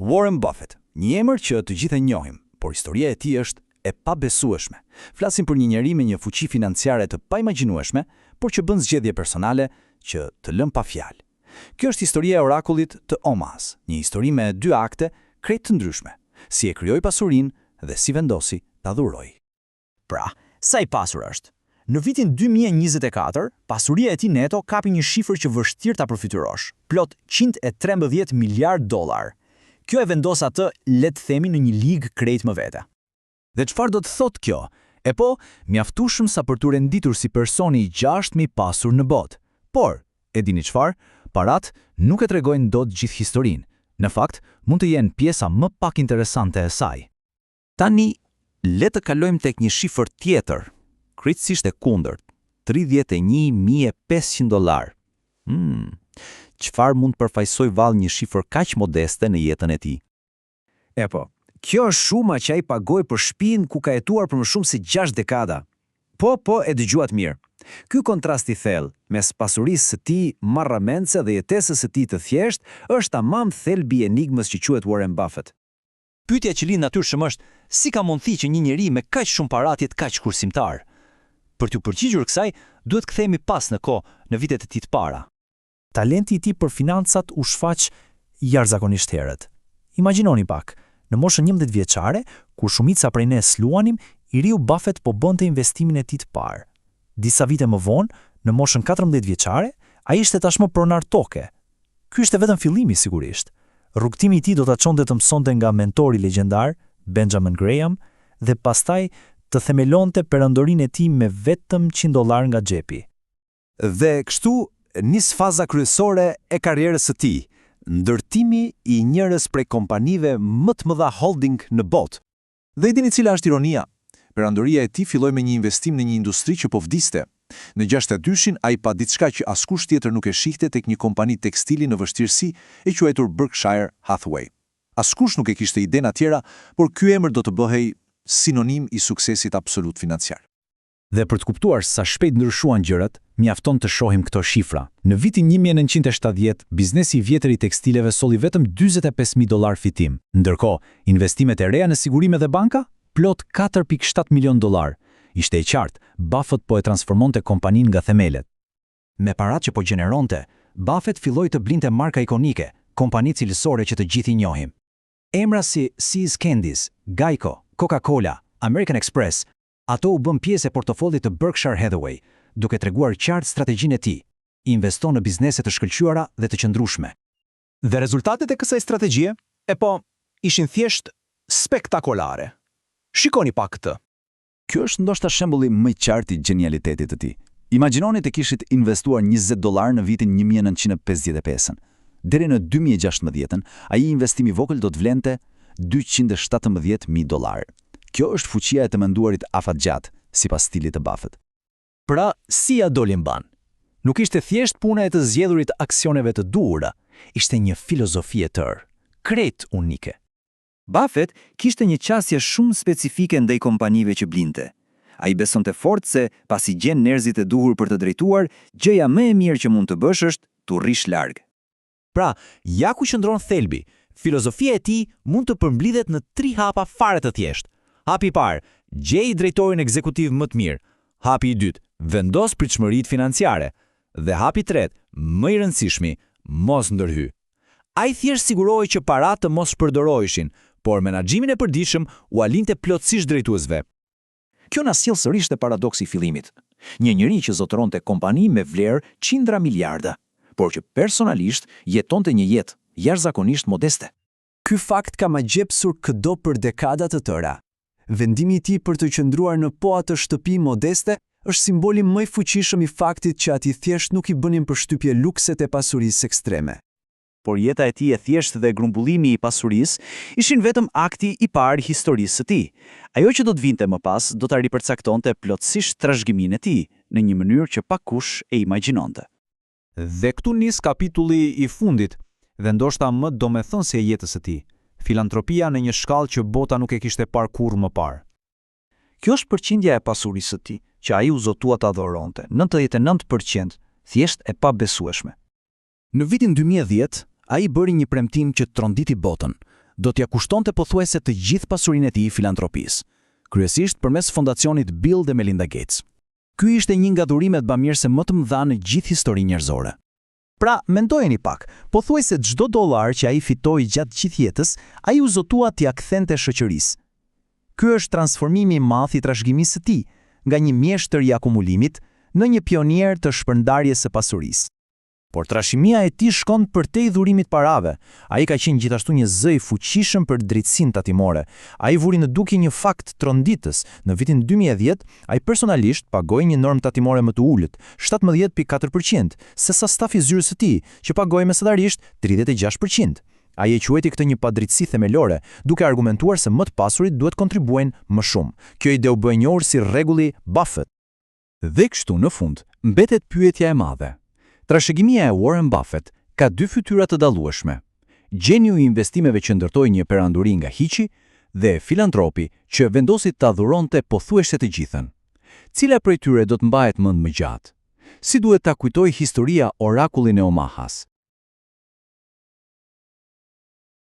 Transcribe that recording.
Warren Buffett, një emër që të gjithë e njohim, por historia e tij është e pabesueshme. Flasim për një njeri me një fuqi financiare të paimagjinueshme, por që bën zgjedhje personale që të lën pa fjalë. Kjo është historia e orakullit të Omaha, një histori me dy akte krejt të ndryshme, si e krijoi pasurinë dhe si vendosi ta dhurojë. Pra, sa i pasur është? Në vitin 2024, pasuria e tij neto kapi një shifër që vështirë ta përfiturosh, plot $113 miliard. Kjo e vendos atë, le të themi, në një ligë krejt më vete. Dhe çfarë do të thotë kjo? E po, mjaftueshëm sa për t'u renditur si personi i 6.000 pasur në botë. Por, e dini çfarë? Parat nuk e tregojnë dot gjithë historinë. Në fakt, mund të jenë pjesa më pak interesante e saj. Tani, le të kalojmë tek një shifër tjetër, krejtësisht e kundërt, $31.500. Çfarë mund përfaqësoj vallë një shifër kaq modeste në jetën e tij? E po, kjo është shuma që ai pagoi për shtëpinë ku ka jetuar për më shumë se 6 dekada. Po, e dëgjuat mirë. Ky kontrast i thellë mes pasurisë së tij marramendse dhe jetesës së tij të thjeshtë është tamam thelbi i enigmës që quhet Warren Buffett. Pyetja që lind natyrshëm është, si ka mundësi që një njeri me kaq shumë para të jetë kaq kursimtar? Për t'u përgjigjur kësaj, duhet kthehemi pas në kohë, në vitet e tij të para. Talenti i tij për financat u shfaq jashtëzakonisht herët. Imagjinoni pak, në moshën 11 vjeçare, kur shumica prej ne luanim, i riu Buffett po bënte investimin e tij të parë. Disa vite më vonë, në moshën 14 vjeçare, ai ishte tashmë pronar toke. Ky ishte vetëm fillimi sigurisht. Rrugtimi i tij do ta çonte të mësonte nga mentori legjendar, Benjamin Graham, dhe pastaj të themelonte perëndorinë e tij me vetëm $100 nga xhepi. Dhe kështu nis faza kryesore e karrierës së tij, ndërtimi i njërës prej kompanive më të mëdha holding në botë. Dhe i dini cila është ironia? Perandoria e tij filloi me një investim në një industri që po vdiste. Në 62-shin ai pa diçka që askush tjetër nuk e shihte tek një kompani tekstili në vështirësi e quajtur Berkshire Hathaway. Askush nuk e kishte idenë atjera, por ky emër do të bëhej sinonim i suksesit absolut financiar. Dhe për të kuptuar sa shpejt ndryshuan gjërat, mjafton të shohim këto shifra. Në vitin 1970, biznesi i vjetër i tekstileve solli vetëm $45.000 fitim, ndërkohë investimet e reja në sigurime dhe banka plot $4.7 milion. Ishte e qartë, Buffett po e transformonte kompaninë nga themelet. Me parat që po gjeneronte, Buffett filloi të blinte marka ikonike, kompani cilësore që të gjithë i njohim. Emra si See's Candies, Geico, Coca-Cola, American Express, ato u bën pjesë e portofollit të Berkshire Hathaway, duke treguar qartë strategjinë e tij. Investon në biznese të shkëlqyera dhe të qëndrueshme. Dhe rezultatet e kësaj strategjie, ishin thjesht spektakolare. Shikoni pak këtë. Kjo është ndoshta shembulli më i qartë i genialitetit të tij. Imagjinoni të kishit investuar $20 në vitin 1955. Deri në 2016, ai investimi i vogël do të vlente $217.000. Kjo është fuqia e të menduarit afatgjat, sipas stilit të Buffett. Pra, si ja doli mban? Nuk ishte thjesht puna e të zgjedhurit aksioneve të duhura, ishte një filozofi e tërë, krejt unike. Buffett kishte një qasje shumë specifike ndaj kompanive që blinte. Ai besonte fort se pasi gjen njerëzit e duhur për të drejtuar, gjëja më e mirë që mund të bësh është t'u rrish larg. Pra, ja ku qëndron thelbi. Filozofia e tij mund të përmblidhet në 3 hapa fare të thjeshtë. Hapi i parë, gjej drejtorin ekzekutiv më të mirë. Hapi i dytë, vendos pritshmëritë financiare. Dhe hapi i tretë, më i rëndësishmi, mos ndërhy. Ai thjesht sigurohej që paratë të mos shpërdoroheshin, por menaxhimin e përditshëm u alinte plotësisht drejtuesve. Kjo na sjell sërish te paradoksi i fillimit. Një njeri që zotëronte kompani me vlerë qindra miliarda, por që personalisht jetonte një jetë jashtëzakonisht modeste. Ky fakt ka magjepsur këdo për dekada të tëra. Vendimi i tij për të qëndruar në po atë shtëpi modeste është simboli më i fuqishëm i faktit që ati thjesht nuk i bënin përshtypje lukset e pasurisë ekstreme. Por jeta e tij e thjeshtë dhe grumbullimi i pasurisë ishin vetëm akti i parë i historisë së tij. Ajo që do të vinte më pas do ta ripërcaktonte plotësisht trashëgiminë e tij në një mënyrë që pakush e imagjinonte. Dhe këtu nis kapitulli i fundit, dhe ndoshta më domethënësi e jetës së tij, filantropia në një shkallë që bota nuk e kishte parë kurrë më parë. Kjo është përqindja e pasurisë së tij, që ai u zotua ta adhuronte, 99%, thjesht e pabesueshme. Në vitin 2010, ai bëri një premtim që tronditi botën. do t'ja kushtonte pothuajse të gjithë pasurinë e tij filantropisë, kryesisht përmes fondacionit Bill dhe Melinda Gates. Ky ishte një nga durimet bamirëse më të mëdha në gjithë historinë njerëzore. Pra, mendojeni pak, pothuajse çdo dollar që ai fitoi gjatë gjithë jetës, ai u zotua t'ia kthente shoqërisë. Ky është transformimi i madh i trashëgimisë së tij, nga një mjeshtër i akumulimit në një pionier të shpërndarjes së pasurisë. Por trashëgimia e tij shkon përtej dhurimit parave. Ai ka qenë gjithashtu një zë i fuqishëm për drejtsinë tatimore. Ai vuri në dukje një fakt tronditës. Në vitin 2010, ai personalisht pagoi një normë tatimore më të ulët, 17.4%, sesa stafi i zyrës së tij, që pagoi mesatarisht 36%. Ai e quajti këtë një padrejtësi themelore, duke argumentuar se më të pasurit duhet kontribuojnë më shumë. Kjo ide u bë e njohur si rregulli Buffett. Dhe kështu në fund, mbetet pyetja e madhe. Trashëgimia e Warren Buffett ka dy fytyra të dallueshme. Gjeniu i investimeve që ndërtoi një peranduri nga hiqi dhe filantropi që vendosi ta dhuronte pothuajse të gjithën. Cila prej tyre do të mbahet mend më gjatë? Si duhet ta kujtoj historia orakullin e Omahas?